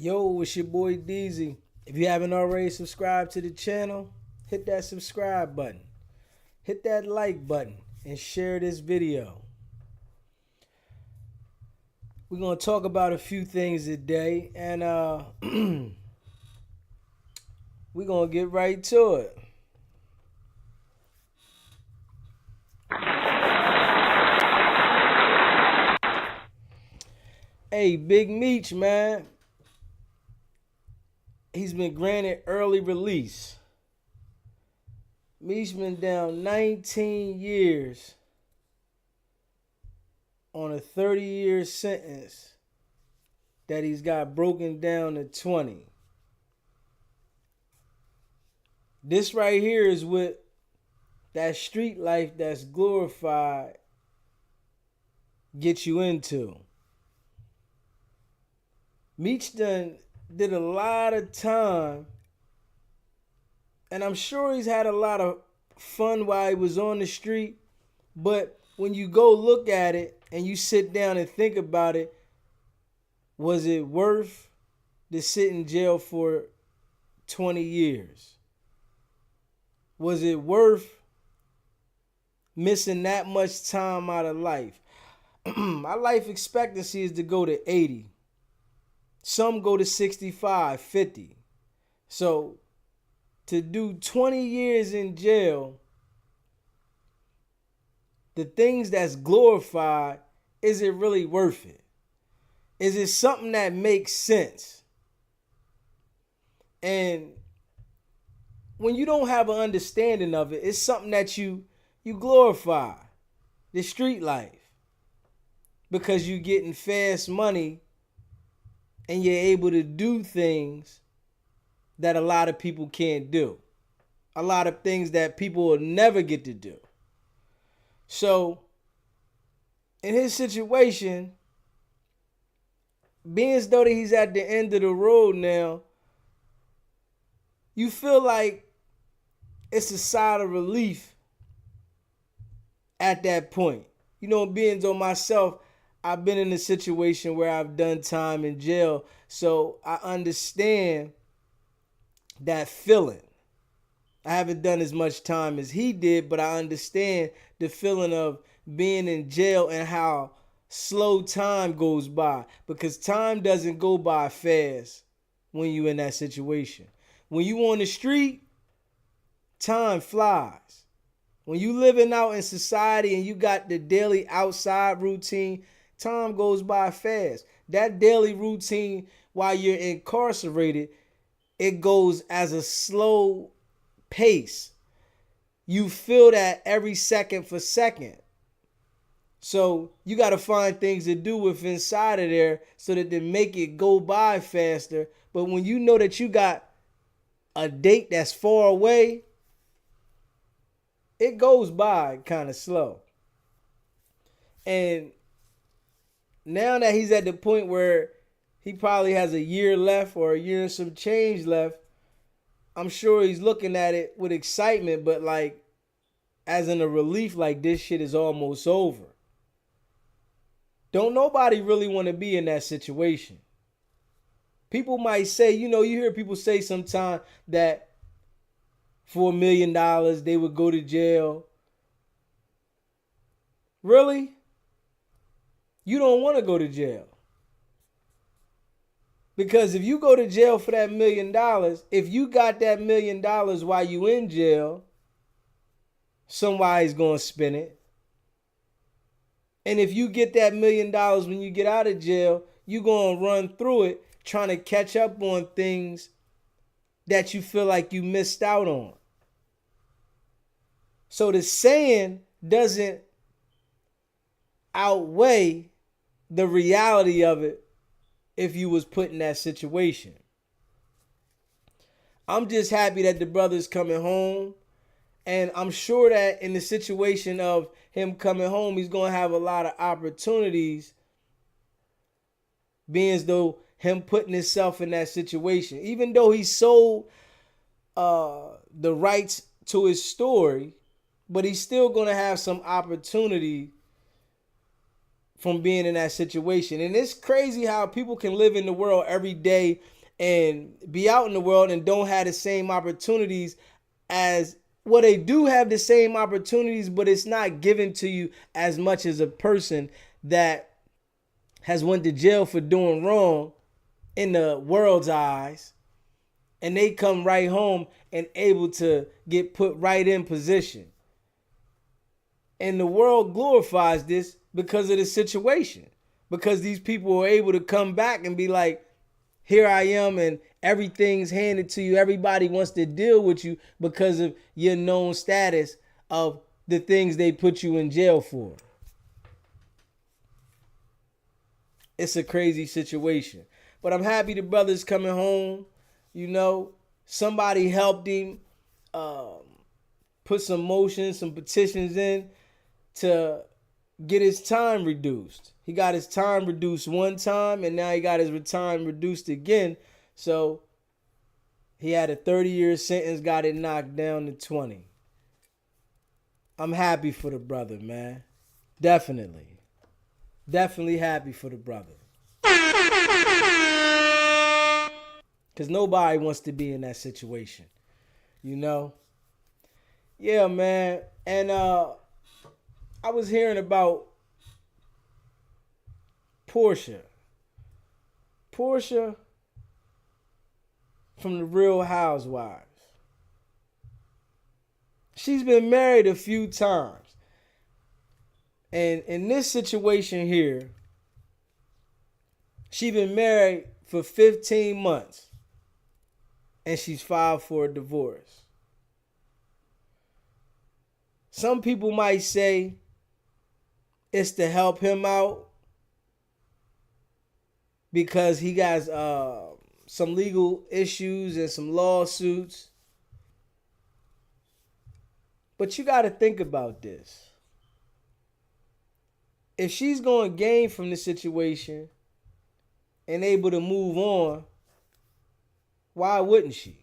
Yo, it's your boy Deezy. If you haven't already subscribed to the channel, hit that subscribe button, hit that like button, and share this video. We're going to talk about a few things today, and we're going to get right to it. Hey, Big Meech, man. He's been granted early release. Meech been down 19 years on a 30-year sentence that he's got broken down to 20. This right here is what that street life that's glorified gets you into. Meech did a lot of time, and I'm sure he's had a lot of fun while he was on the street, but when you go look at it and you sit down and think about it, was it worth to sit in jail for 20 years? Was it worth missing that much time out of life? My life expectancy is to go to 80. Some go to 65, 50. So to do 20 years in jail, the things that's glorified, is it really worth it? Is it something that makes sense? And when you don't have an understanding of it, it's something that you glorify, the street life, because you're getting fast money and you're able to do things that a lot of people can't do. A lot of things that people will never get to do. So, in his situation, being as though that he's at the end of the road now, you feel like it's a sigh of relief at that point. You know, being on myself, I've been in a situation where I've done time in jail, so I understand that feeling. I haven't done as much time as he did, but I understand the feeling of being in jail and how slow time goes by, because time doesn't go by fast when you're in that situation. When you on the street, time flies. When you living out in society and you got the daily outside routine, time goes by fast. That daily routine while you're incarcerated, it goes as a slow pace. You feel that every second for second. So you got to find things to do with inside of there so that they make it go by faster. But when you know that you got a date that's far away, it goes by kind of slow. And now that he's at the point where he probably has a year left or a year and some change left, I'm sure he's looking at it with excitement, but like as in a relief, like this shit is almost over. Don't nobody really want to be in that situation. People might say, you hear people say sometimes that for $1 million they would go to jail. Really? You don't want to go to jail. Because if you go to jail for that $1 million, if you got that $1 million while you in jail, somebody's going to spend it. And if you get that $1 million when you get out of jail, you're going to run through it trying to catch up on things that you feel like you missed out on. So the saying doesn't outweigh the reality of it if you was put in that situation. I'm just happy that the brother's coming home. And I'm sure that in the situation of him coming home, he's going to have a lot of opportunities, being as though him putting himself in that situation. Even though he sold the rights to his story, but he's still going to have some opportunity from being in that situation. And it's crazy how people can live in the world every day and be out in the world and don't have the same opportunities as, well, they do have the same opportunities, but it's not given to you as much as a person that has went to jail for doing wrong in the world's eyes, and they come right home and able to get put right in position. And the world glorifies this because of the situation. Because these people are able to come back and be like, here I am, and everything's handed to you. Everybody wants to deal with you because of your known status of the things they put you in jail for. It's a crazy situation. But I'm happy the brother's coming home. You know, somebody helped him put some motions, some petitions in to get his time reduced. He got his time reduced one time, and now he got his time reduced again. So he had a 30-year sentence, got it knocked down to 20. I'm happy for the brother, man. Definitely. Definitely happy for the brother. Because nobody wants to be in that situation. You know? Yeah, man. And I was hearing about Porsha. Porsha from the Real Housewives. She's been married a few times. And in this situation here, she's been married for 15 months. And she's filed for a divorce. Some people might say it's to help him out because he got some legal issues and some lawsuits. But you got to think about this. If she's going to gain from the situation and able to move on, why wouldn't she?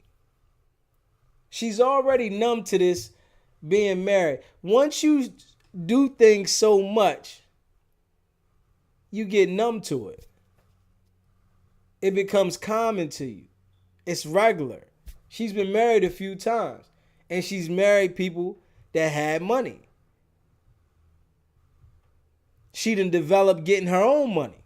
She's already numb to this being married. Once you do things so much, you get numb to it. It becomes common to you. It's regular. She's been married a few times, and she's married people that had money. She done developed getting her own money.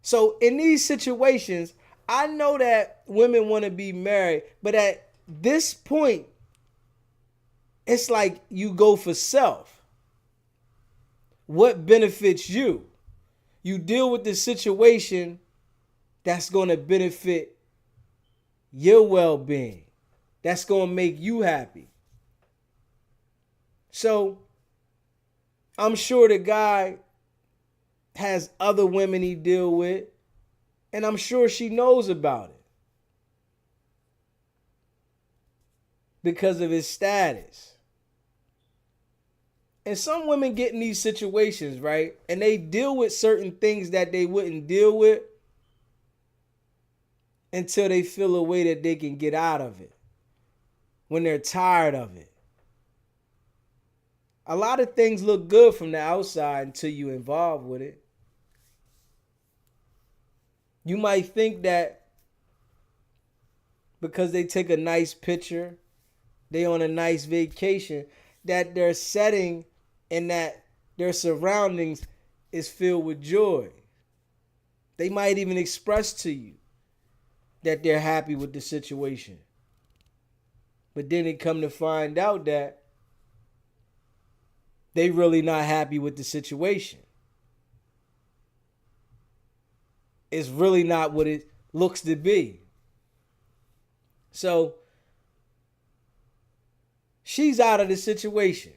So in these situations, I know that women want to be married, but at this point, it's like you go for self. What benefits you? You deal with the situation that's going to benefit your well-being. That's going to make you happy. So I'm sure the guy has other women he deal with, and I'm sure she knows about it because of his status. And some women get in these situations, right? And they deal with certain things that they wouldn't deal with until they feel a way that they can get out of it, when they're tired of it. A lot of things look good from the outside until you involved with it. You might think that because they take a nice picture, they on a nice vacation, that their setting and that their surroundings is filled with joy. They might even express to you that they're happy with the situation. But then they come to find out that they really not happy with the situation. It's really not what it looks to be. So she's out of the situation.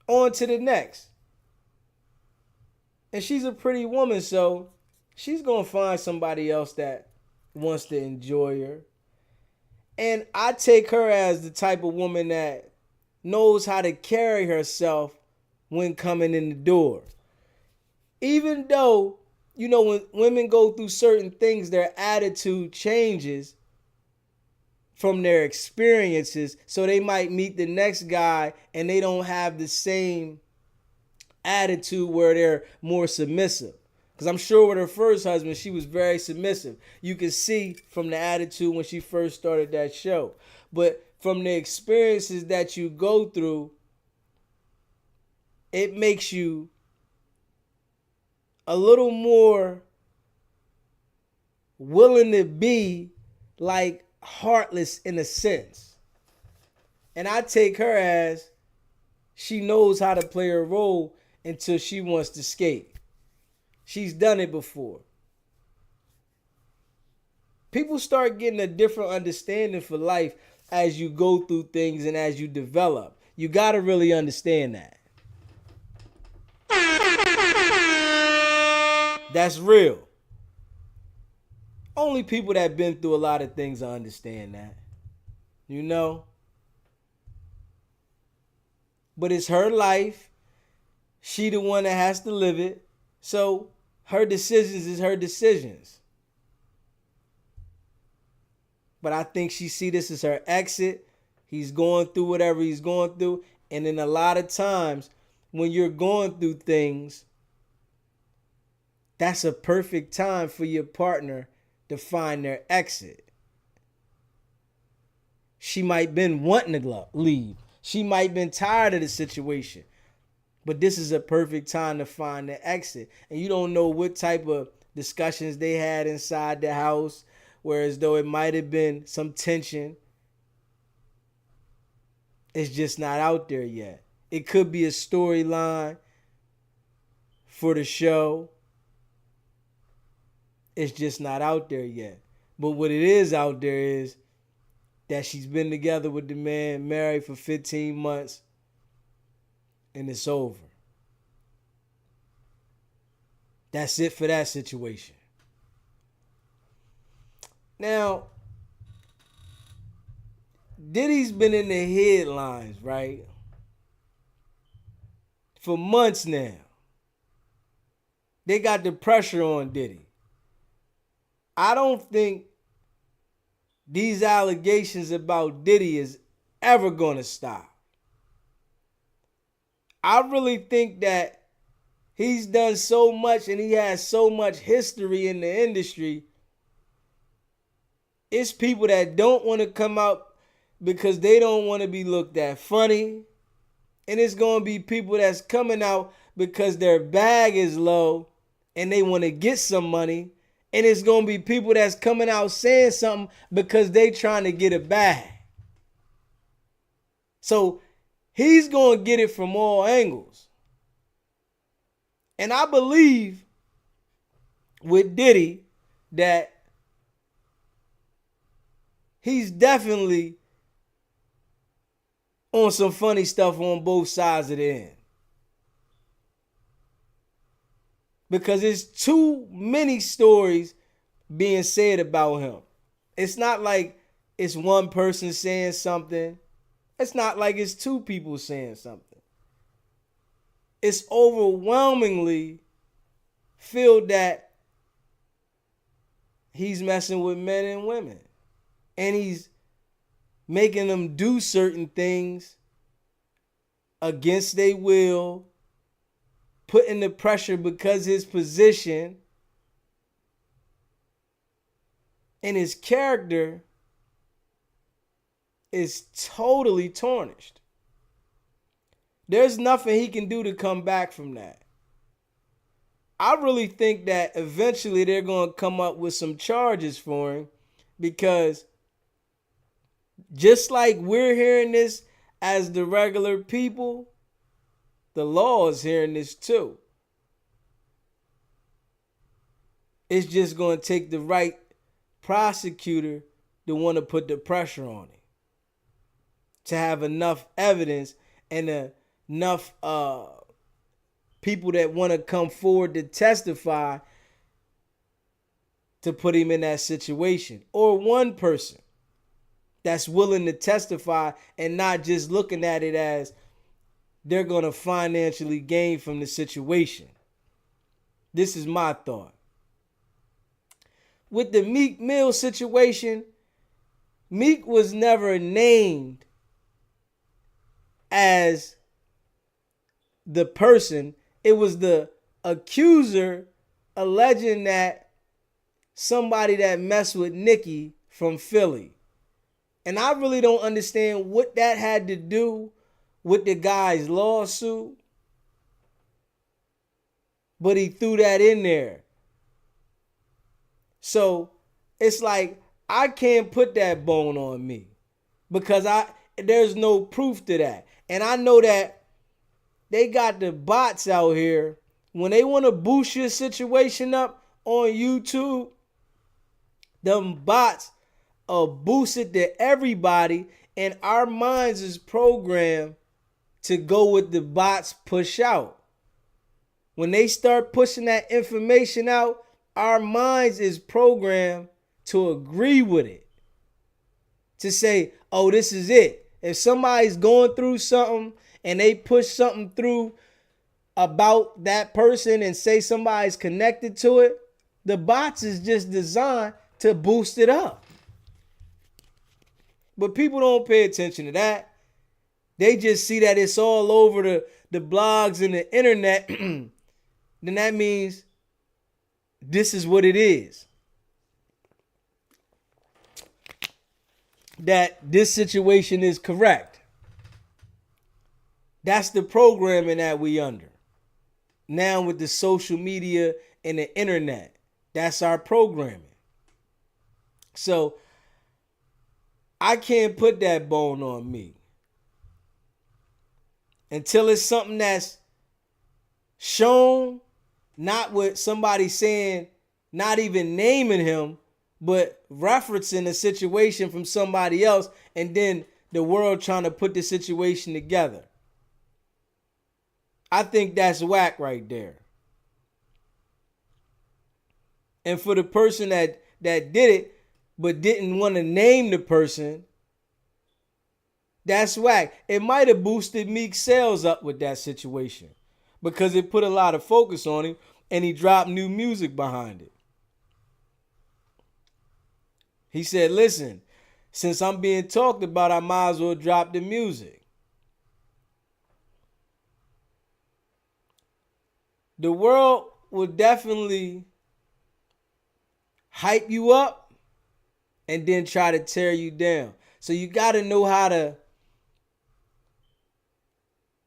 On to the next. And she's a pretty woman, so she's going to find somebody else that wants to enjoy her. And I take her as the type of woman that knows how to carry herself when coming in the door. Even though, you know, when women go through certain things, their attitude changes from their experiences. So they might meet the next guy and they don't have the same attitude where they're more submissive. Because I'm sure with her first husband, she was very submissive. You can see from the attitude when she first started that show. But from the experiences that you go through, it makes you a little more willing to be like heartless in a sense. And I take her as she knows how to play her role until she wants to skate. She's done it before. People start getting a different understanding for life as you go through things and as you develop. You got to really understand that. That's real. Only people that been through a lot of things understand that. You know? But it's her life. She the one that has to live it. So her decisions is her decisions. But I think she see this as her exit. He's going through whatever he's going through. And then a lot of times when you're going through things, that's a perfect time for your partner to find their exit. She might been wanting to leave. She might been tired of the situation. But this is a perfect time to find the exit. And you don't know what type of discussions they had inside the house, whereas though it might have been some tension. It's just not out there yet. It could be a storyline for the show. It's just not out there yet. But what it is out there is that she's been together with the man, married for 15 months, and it's over. That's it for that situation. Now, Diddy's been in the headlines, right? For months now. They got the pressure on Diddy. I don't think these allegations about Diddy is ever going to stop. I really think that he's done so much and he has so much history in the industry. It's people that don't want to come out because they don't want to be looked at funny. And it's going to be people that's coming out because their bag is low and they want to get some money. And it's going to be people that's coming out saying something because they trying to get a bag. So he's going to get it from all angles. And I believe with Diddy that he's definitely on some funny stuff on both sides of the end. Because there's too many stories being said about him. It's not like it's one person saying something. It's not like it's two people saying something. It's overwhelmingly feel that he's messing with men and women. And he's making them do certain things against their will, putting the pressure because his position and his character is totally tarnished. There's nothing he can do to come back from that. I really think that eventually they're going to come up with some charges for him because just like we're hearing this as the regular people, the law is hearing this too. It's just going to take the right prosecutor to want to put the pressure on him, to have enough evidence and enough people that want to come forward to testify to put him in that situation. Or one person that's willing to testify and not just looking at it as they're going to financially gain from the situation. This is my thought. With the Meek Mill situation, Meek was never named as the person it was the accuser alleging that somebody that messed with Nicki from Philly. And I really don't understand what that had to do with the guy's lawsuit. But he threw that in there. So it's like I can't put that bone on me because there's no proof to that. And I know that they got the bots out here. When they want to boost your situation up on YouTube, them bots are boosted to everybody, and our minds is programmed to go with the bots push out. When they start pushing that information out, our minds is programmed to agree with it. To say, oh, this is it. If somebody's going through something and they push something through about that person and say somebody's connected to it, the bots is just designed to boost it up. But people don't pay attention to that. They just see that it's all over the blogs and the internet. Then that means this is what it is. That this situation is correct. That's the programming that we under. Now with the social media and the internet, that's our programming. So I can't put that bone on me until it's something that's shown, not with somebody saying, not even naming him, but referencing a situation from somebody else, and then the world trying to put the situation together. I think that's whack right there. And for the person that did it, but didn't want to name the person, that's whack. It might have boosted Meek's sales up with that situation because it put a lot of focus on him and he dropped new music behind it. He said, listen, since I'm being talked about, I might as well drop the music. The world will definitely hype you up and then try to tear you down. So you got to know how to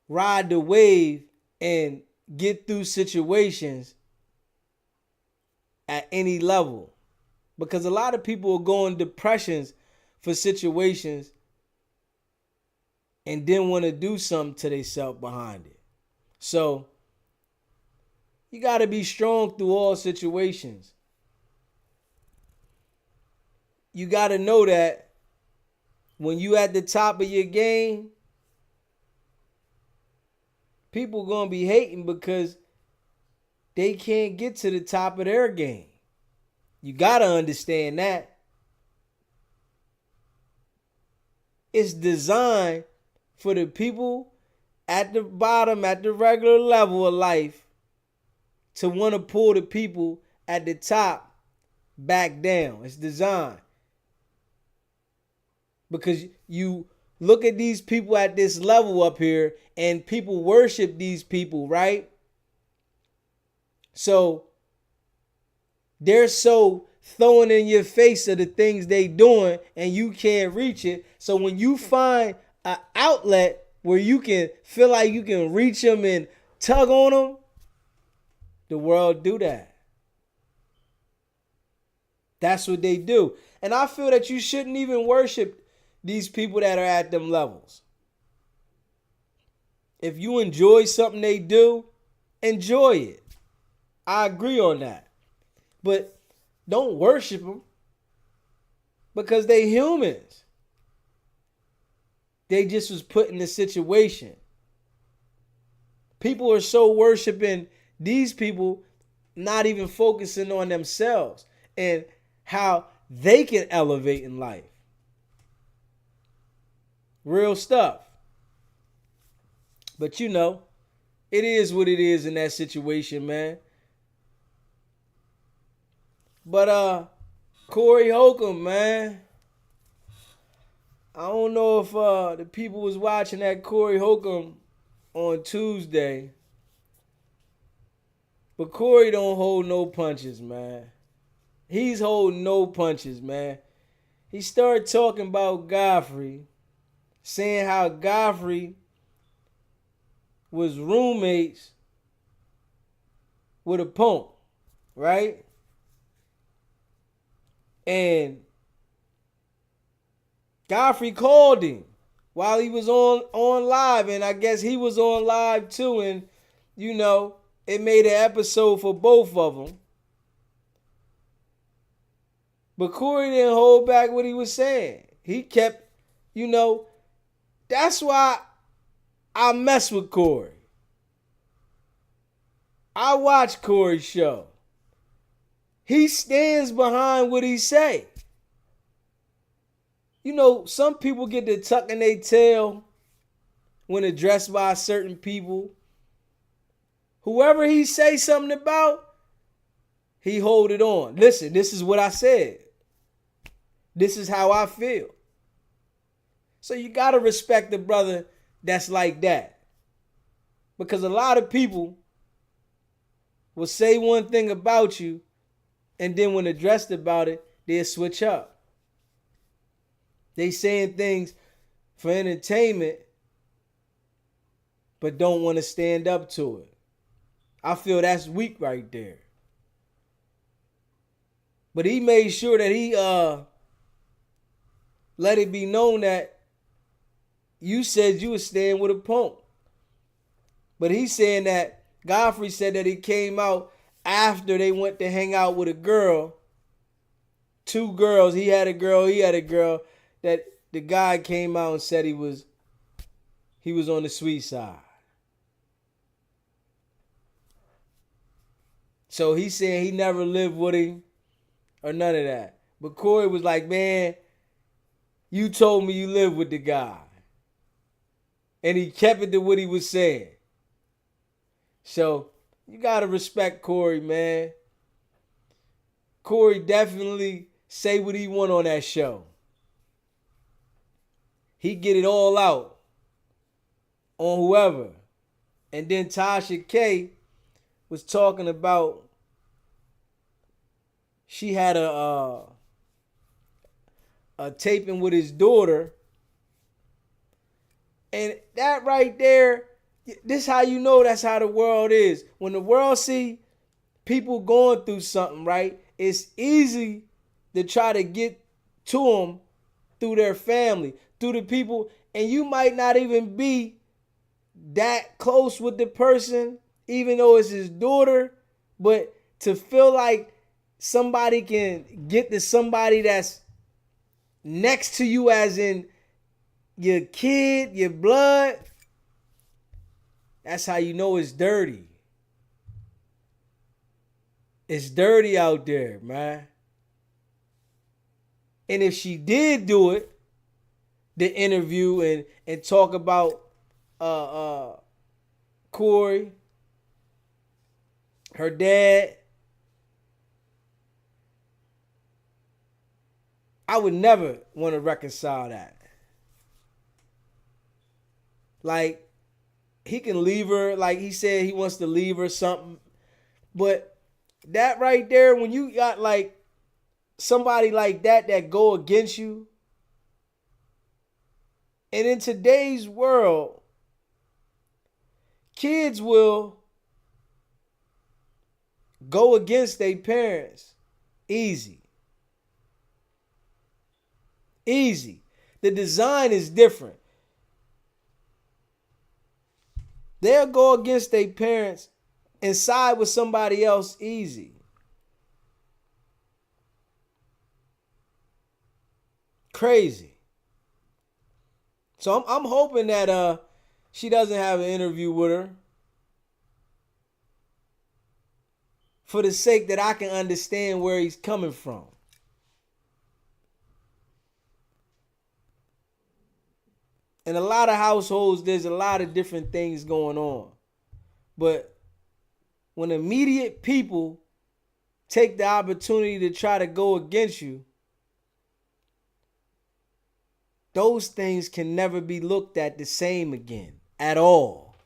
ride the wave and get through situations at any level. Because a lot of people are going depressions for situations and then want to do something to themselves behind it. So you got to be strong through all situations. You got to know that when you at the top of your game, people going to be hating because they can't get to the top of their game. You got to understand that. It's designed for the people at the bottom, at the regular level of life, to want to pull the people at the top back down. It's designed. Because you look at these people at this level up here and people worship these people, right? So they're so throwing in your face of the things they doing and you can't reach it. So when you find an outlet where you can feel like you can reach them and tug on them, the world do that. That's what they do. And I feel that you shouldn't even worship these people that are at them levels. If you enjoy something they do, enjoy it. I agree on that. But don't worship them because they humans. They just was put in the situation. People are so worshiping these people, not even focusing on themselves and how they can elevate in life. Real stuff. But you know, it is what it is in that situation, man. But Cory Holcomb, man. I don't know if the people was watching that Cory Holcomb on Tuesday. But Cory don't hold no punches, man. He's holding no punches, man. He started talking about Godfrey, saying how Godfrey was roommates with a punk, right? And Godfrey called him while he was on live, and I guess he was on live too, and you know, it made an episode for both of them. But Cory didn't hold back what he was saying. He kept, you know, that's why I mess with Cory. I watch Cory's show. He stands behind what he say. You know, some people get to tucking their tail when addressed by certain people. Whoever he say something about, he hold it on. Listen, this is what I said. This is how I feel. So you got to respect the brother that's like that. Because a lot of people will say one thing about you, and then when addressed about it, they'll switch up. They saying things for entertainment, but don't want to stand up to it. I feel that's weak right there. But he made sure that he let it be known that you said you was staying with a punk. But he's saying that Godfrey said that he came out after they went to hang out with a girl. Two girls. He had a girl. That the guy came out and said he was on the sweet side. So he's saying he never lived with him or none of that. But Cory was like, man, you told me you lived with the guy. And he kept it to what he was saying. So you got to respect Cory, man. Cory definitely say what he want on that show. He get it all out on whoever. And then Tasha K was talking about she had a taping with his daughter. And that right there, this how you know that's how the world is. When the world see people going through something, right, it's easy to try to get to them through their family, through the people, and you might not even be that close with the person, even though it's his daughter, but to feel like somebody can get to somebody that's next to you, as in your kid, your blood, that's how you know it's dirty. It's dirty out there, man. And if she did do it, the interview and talk about Cory, her dad, I would never want to reconcile that. Like, he can leave her, like he said he wants to leave her something. But that right there, when you got like somebody like that go against you, and in today's world, kids will go against their parents easy. Easy. The design is different. They'll go against their parents and side with somebody else easy. Crazy. So I'm hoping that she doesn't have an interview with her, for the sake that I can understand where he's coming from. In a lot of households, there's a lot of different things going on. But when immediate people take the opportunity to try to go against you, those things can never be looked at the same again at all.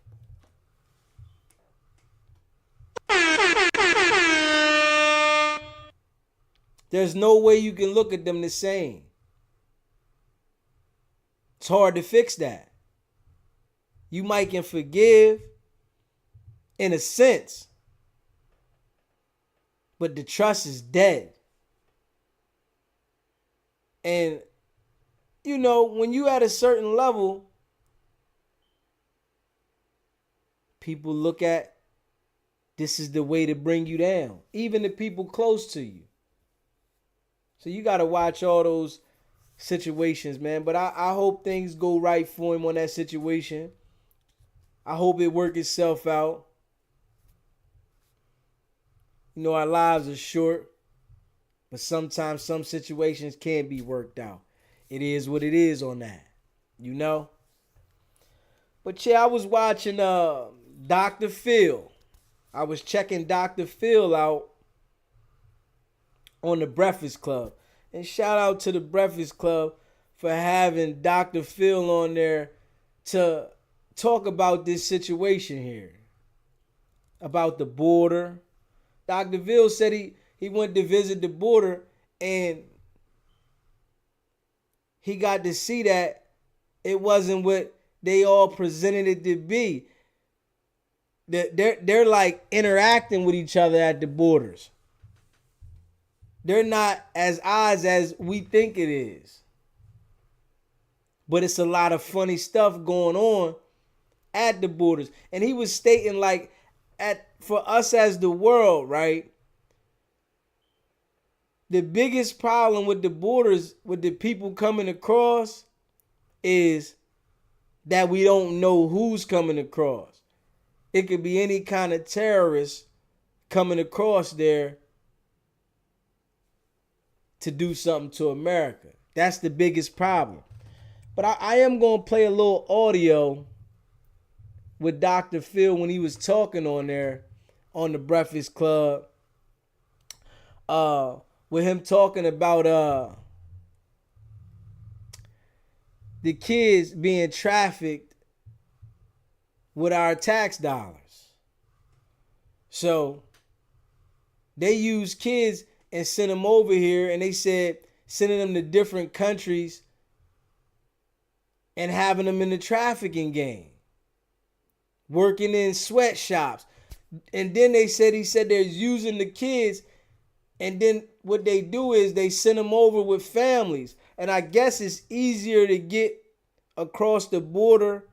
There's no way you can look at them the same. It's hard to fix that. You might can forgive in a sense, but the trust is dead. And you know, when you at a certain level, people look at this is the way to bring you down, even the people close to you. So you got to watch all those situations, man. But I hope things go right for him on that situation. I hope it work itself out. You know, our lives are short, but sometimes some situations can't be worked out. It is what it is on that, you know? But yeah, I was watching Dr.phil. I was checking Dr.phil out on the Breakfast Club. And shout out to the Breakfast Club for having Dr.phil on there to talk about this situation here. About the border. Dr.phil said he went to visit the border and he got to see that it wasn't what they all presented it to be. They're like interacting with each other at the borders. They're not as odds as we think it is. But it's a lot of funny stuff going on at the borders. And he was stating like for us as the world, right? The biggest problem with the borders, with the people coming across, is that we don't know who's coming across. It could be any kind of terrorist coming across there to do something to America. That's the biggest problem. But I am going to play a little audio with Dr.phil when he was talking on there on the Breakfast Club. With him talking about the kids being trafficked with our tax dollars. So they use kids and sent them over here, and they said sending them to different countries and having them in the trafficking game, working in sweatshops. And then he said they're using the kids, and then what they do is they send them over with families. And I guess it's easier to get across the border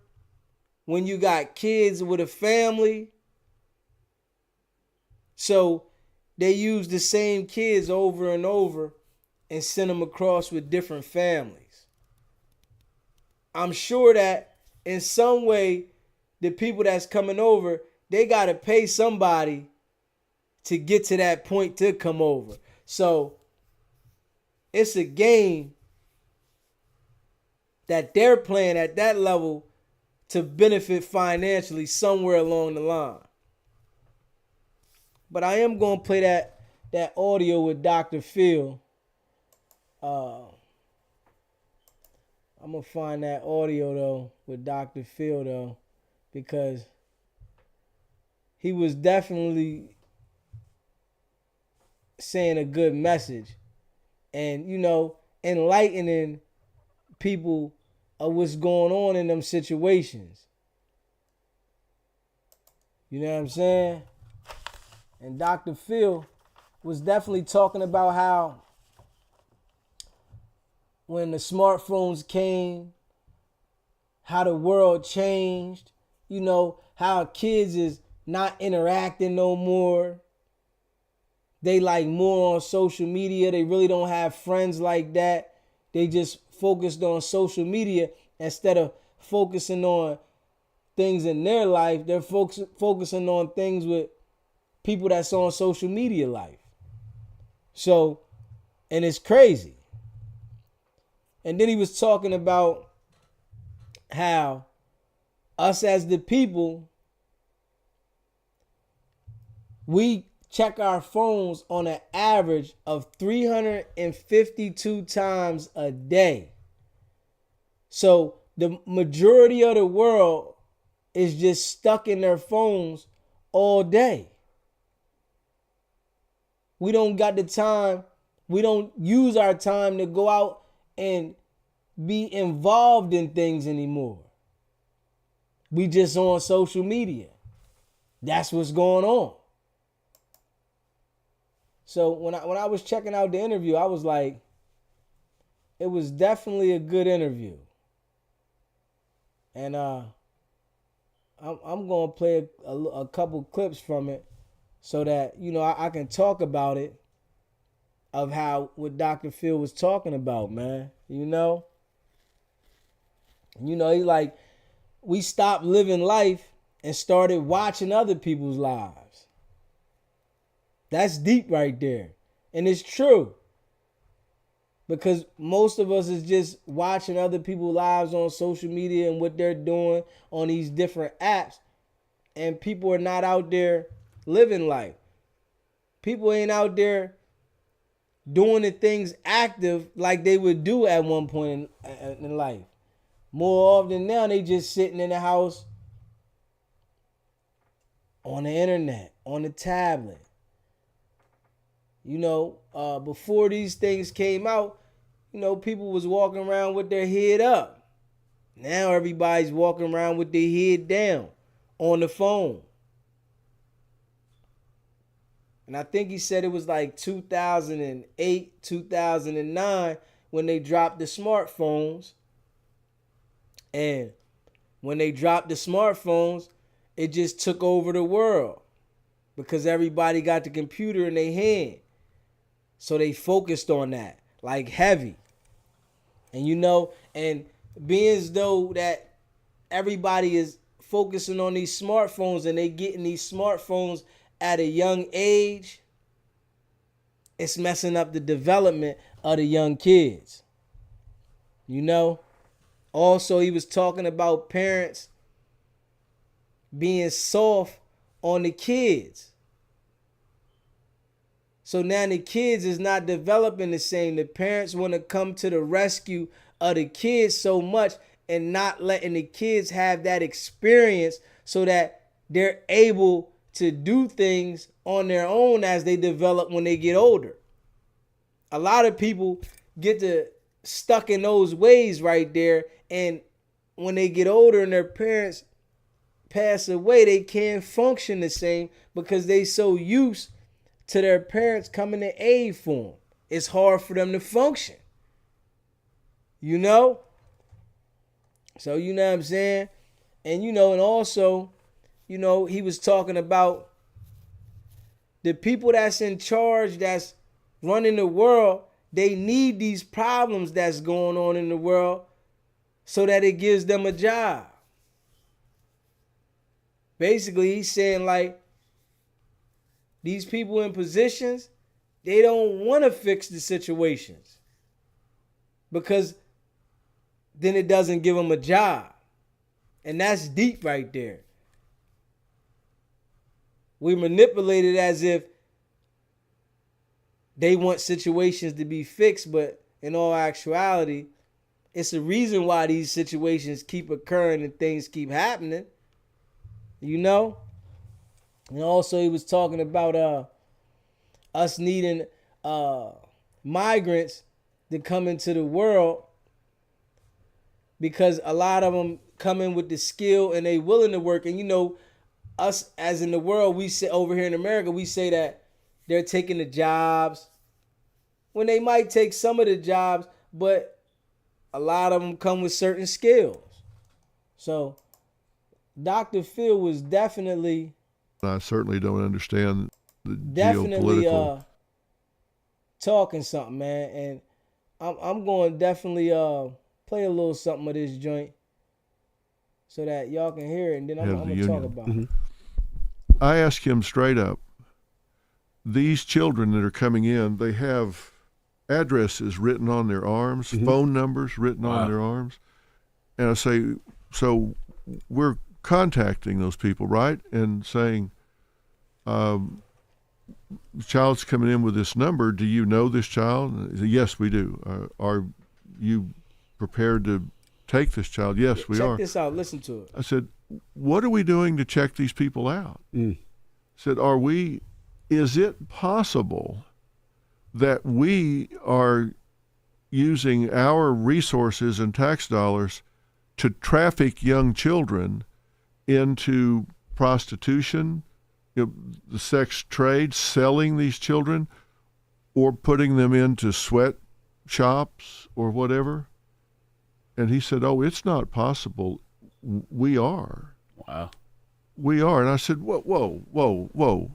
when you got kids with a family. So they use the same kids over and over and send them across with different families. I'm sure that in some way, the people that's coming over, they got to pay somebody to get to that point to come over. So it's a game that they're playing at that level to benefit financially somewhere along the line. But I am going to play that audio with Dr.phil. I'm going to find that audio, though, with Dr.phil, though, because he was definitely saying a good message and, you know, enlightening people of what's going on in them situations. You know what I'm saying? And Dr.phil was definitely talking about how when the smartphones came, how the world changed, you know, how kids is not interacting no more. They like more on social media. They really don't have friends like that. They just focused on social media instead of focusing on things in their life. They're focusing on things with people that's on social media life. So, and it's crazy. And then he was talking about how us as the people, we check our phones on an average of 352 times a day. So the majority of the world is just stuck in their phones all day. We don't got the time We don't use our time to go out and be involved in things anymore. We just on social media. That's what's going on. So when I was checking out the interview, I was like, it was definitely a good interview. And I'm gonna play a couple clips from it so that I can talk about it, of how what Dr.phil was talking about, man. He like, we stopped living life and started watching other people's lives. That's deep right there. And it's true. Because most of us is just watching other people's lives on social media and what they're doing on these different apps. And people are not out there living life. People ain't out there doing the things active like they would do at one point in life. More often now, they just sitting in the house on the internet, on the tablet. Before these things came out, people was walking around with their head up. Now everybody's walking around with their head down on the phone. And I think he said it was like 2008, 2009 when they dropped the smartphones. And when they dropped the smartphones, it just took over the world because everybody got the computer in their hand. So they focused on that like heavy. And and being as though that everybody is focusing on these smartphones and they getting these smartphones at a young age, it's messing up the development of the young kids. Also, he was talking about parents being soft on the kids. So now the kids is not developing the same. The parents want to come to the rescue of the kids so much and not letting the kids have that experience so that they're able to do things on their own as they develop when they get older. A lot of people get stuck in those ways right there, and when they get older and their parents pass away, they can't function the same because they so used to their parents coming to aid for them. It's hard for them to function. So what I'm saying? And and also, he was talking about the people that's in charge, that's running the world. They need these problems that's going on in the world so that it gives them a job. Basically, he's saying like, these people in positions, they don't want to fix the situations because then it doesn't give them a job. And that's deep right there. We manipulate it as if they want situations to be fixed, but in all actuality, it's a reason why these situations keep occurring and things keep happening. And also he was talking about us needing migrants to come into the world because a lot of them come in with the skill and they willing to work. And us as in the world, we say over here in America, we say that they're taking the jobs when they might take some of the jobs, but a lot of them come with certain skills. So Dr.phil was definitely... I certainly don't understand the geopolitical... talking something, man. And I'm going to definitely play a little something of this joint so that y'all can hear it, and then I'm going to talk about it. I asked him straight up, these children that are coming in, they have addresses written on their arms, phone numbers written on their arms. And I say, so we're contacting those people, right? And saying, the child's coming in with this number. Do you know this child? And he said, yes, we do. Are you prepared to take this child? Yes, we are. Check this out. Listen to it. I said, what are we doing to check these people out? I said, is it possible that we are using our resources and tax dollars to traffic young children into prostitution, the sex trade, selling these children, or putting them into sweat shops or whatever. And he said, "Oh, it's not possible. We are." Wow. We are. And I said, whoa.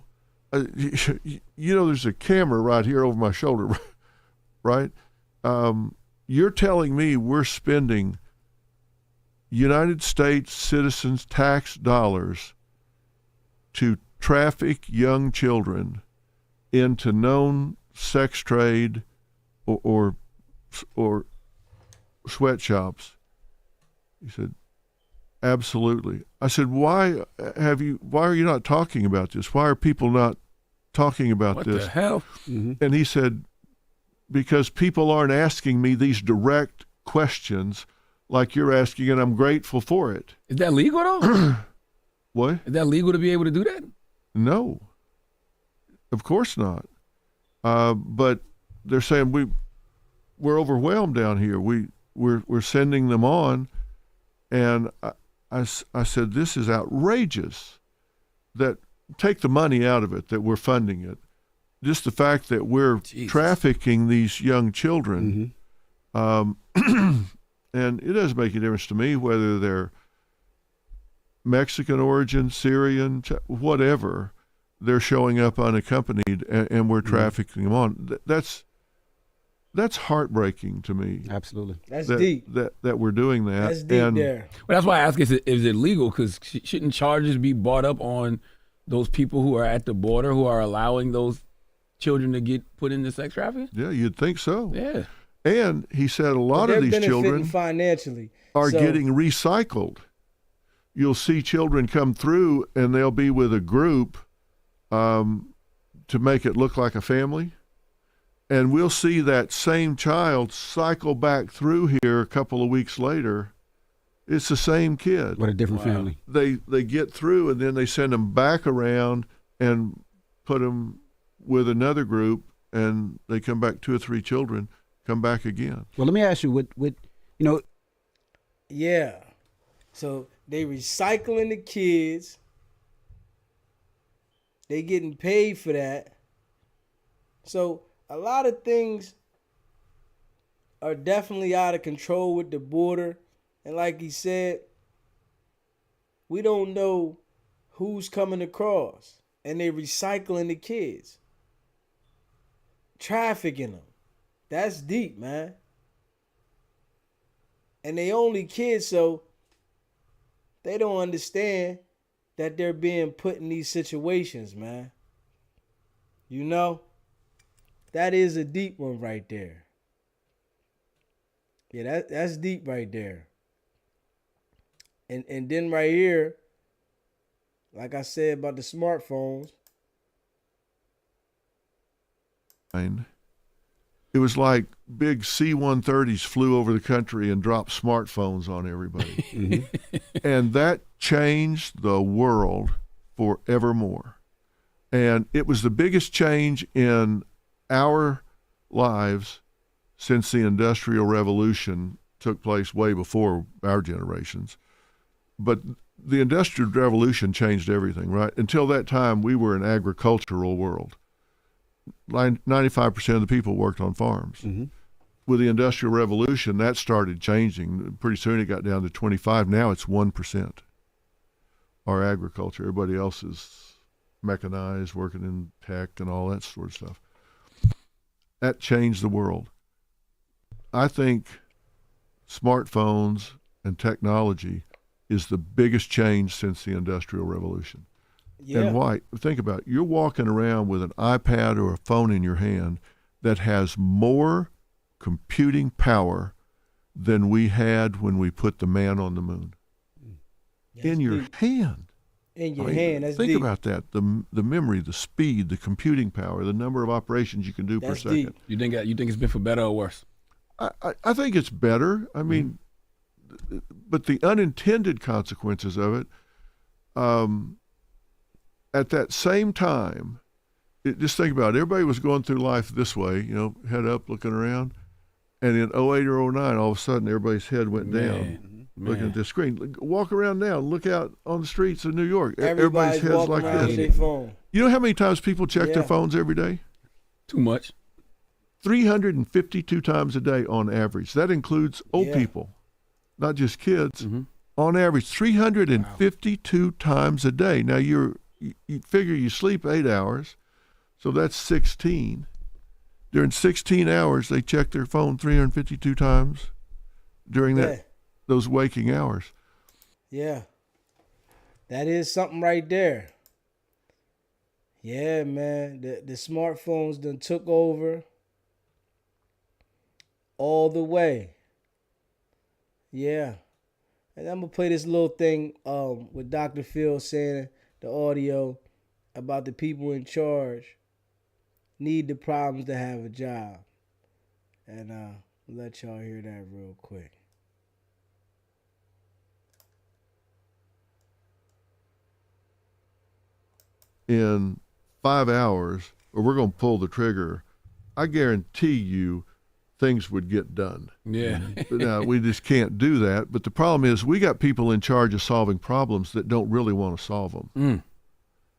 There's a camera right here over my shoulder, right? You're telling me we're spending United States citizens' tax dollars to traffic young children into known sex trade or sweatshops? He said, absolutely. I said, why are you not talking about this? Why are people not talking about this? What the hell? Mm-hmm. And he said, because people aren't asking me these direct questions like you're asking, and I'm grateful for it. Is that legal though? What? Is that legal to be able to do that? No, of course not. But they're saying we're overwhelmed down here. We're sending them on, and I said, this is outrageous. That take the money out of it, that we're funding it. Just the fact that we're trafficking these young children, and it doesn't make a difference to me whether they're Mexican origin, Syrian, whatever. They're showing up unaccompanied, and we're trafficking them on. That's heartbreaking to me. Absolutely. That's deep. That we're doing that. That's deep there. Well, that's why I ask, is it legal? Because shouldn't charges be brought up on those people who are at the border who are allowing those children to get put into sex trafficking? Yeah, you'd think so. Yeah. And he said a lot of these children financially are getting recycled. You'll see children come through and they'll be with a group to make it look like a family. And we'll see that same child cycle back through here a couple of weeks later. It's the same kid. What a different family. They get through and then they send them back around and put them with another group, and they come back, 2 or 3 children come back again. Well, let me ask you, Yeah. So they recycling the kids. They getting paid for that. So a lot of things are definitely out of control with the border. And like he said, we don't know who's coming across. And they're recycling the kids. Trafficking them. That's deep, man. And they only kids, so they don't understand that they're being put in these situations, man. You know? That is a deep one right there. Yeah, that's deep right there. And then right here, like I said about the smartphones. It was like big C-130s flew over the country and dropped smartphones on everybody. And that changed the world forevermore. And it was the biggest change in our lives since the Industrial Revolution took place way before our generations. But the Industrial Revolution changed everything, right? Until that time, we were an agricultural world. 95% of the people worked on farms. With the Industrial Revolution, that started changing. Pretty soon it got down to 25. Now it's 1%. Our agriculture, everybody else is mechanized, working in tech and all that sort of stuff. That changed the world. I think smartphones and technology is the biggest change since the Industrial Revolution. Yeah. And why? Think about it. You're walking around with an iPad or a phone in your hand that has more computing power than we had when we put the man on the moon. That's in your hand. In your hand. That's think deep. About that. The memory, the speed, the computing power, the number of operations you can do per second. Deep. You think it's been for better or worse? I think it's better. I mean, but the unintended consequences of it, at that same time, just think about it. Everybody was going through life this way, head up, looking around. And in '08 or '09, all of a sudden, everybody's head went down, looking at the screen. Walk around now, look out on the streets of New York. Everybody's head's like this. this. You know how many times people check their phones every day? Too much. 352 times a day on average. That includes old people, not just kids. Mm-hmm. On average, 352 times a day. Now, you figure you sleep 8 hours, so that's 16. During 16 hours, they check their phone 352 times during those waking hours. Yeah. That is something right there. Yeah, man. The smartphones done took over all the way. Yeah. And I'm going to play this little thing with Dr.phil saying the audio about the people in charge need the problems to have a job. And let y'all hear that real quick. In 5 hours, or we're going to pull the trigger, I guarantee you things would get done. Yeah. Now, we just can't do that. But the problem is we got people in charge of solving problems that don't really want to solve them.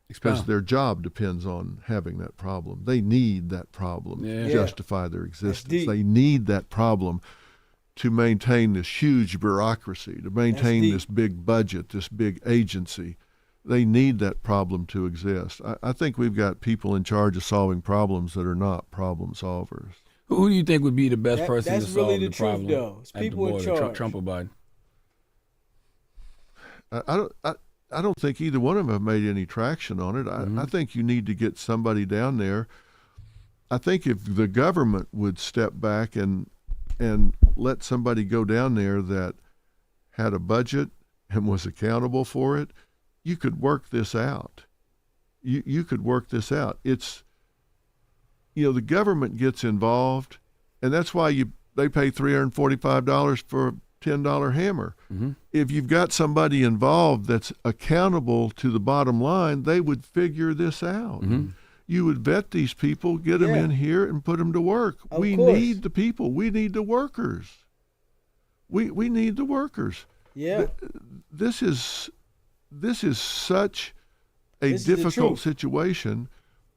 Because their job depends on having that problem. They need that problem to justify their existence. They need that problem to maintain this huge bureaucracy, to maintain this big budget, this big agency. They need that problem to exist. I think we've got people in charge of solving problems that are not problem solvers. Who do you think would be the best person to solve really the problem? That's really the truth, though. It's people in charge. Trump or Biden? I don't think either one of them have made any traction on it. I think you need to get somebody down there. I think if the government would step back and let somebody go down there that had a budget and was accountable for it, you could work this out. You could work this out. It's, the government gets involved, and that's why they pay $345 for $10 hammer. If you've got somebody involved that's accountable to the bottom line, they would figure this out. You would vet these people, get them in here, and put them to work. We need the people. We need the workers. We need the workers. Yeah. This is such a difficult situation,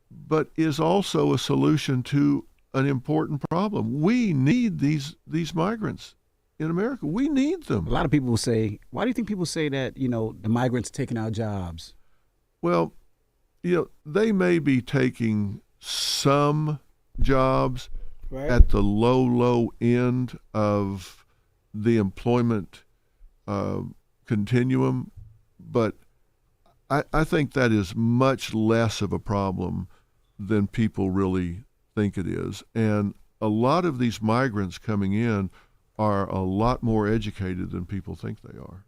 but is also a solution to an important problem. We need these migrants in America. We need them. A lot of people will say, why do you think people say that, the migrants taking our jobs? Well, they may be taking some jobs at the low end of the employment continuum, but I think that is much less of a problem than people really think it is. And a lot of these migrants coming in are a lot more educated than people think they are.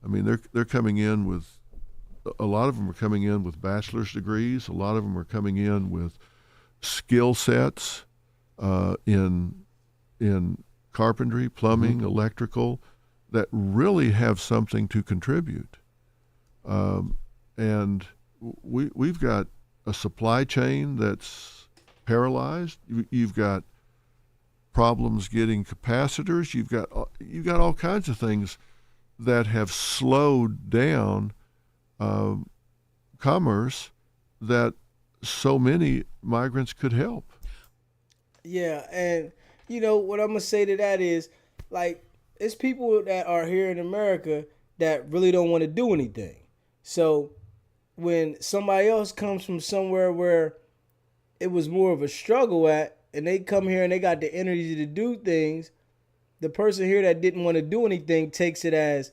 I mean, they're coming in with, a lot of them are coming in with bachelor's degrees. A lot of them are coming in with skill sets in carpentry, plumbing, electrical, that really have something to contribute. And we've got a supply chain that's paralyzed. You've got problems getting capacitors. You've got all kinds of things that have slowed down commerce that so many migrants could help. Yeah, and what I'm gonna say to that is, like, it's people that are here in America that really don't want to do anything. So when somebody else comes from somewhere where it was more of a struggle at, and they come here and they got the energy to do things, the person here that didn't want to do anything takes it as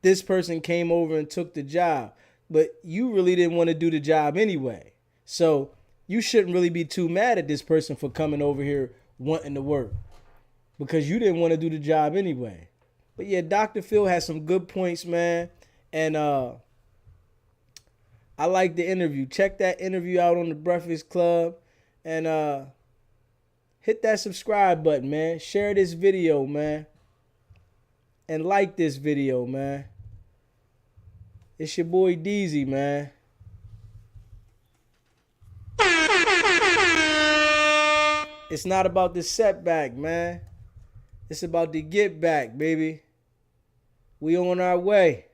this person came over and took the job. But you really didn't want to do the job anyway. So you shouldn't really be too mad at this person for coming over here wanting to work, because you didn't want to do the job anyway. But yeah, Dr.phil has some good points, man. And I like the interview. Check that interview out on the Breakfast Club. And hit that subscribe button, man. Share this video, man. And like this video, man. It's your boy Deezy, man. It's not about the setback, man. It's about the get back, baby. We on our way.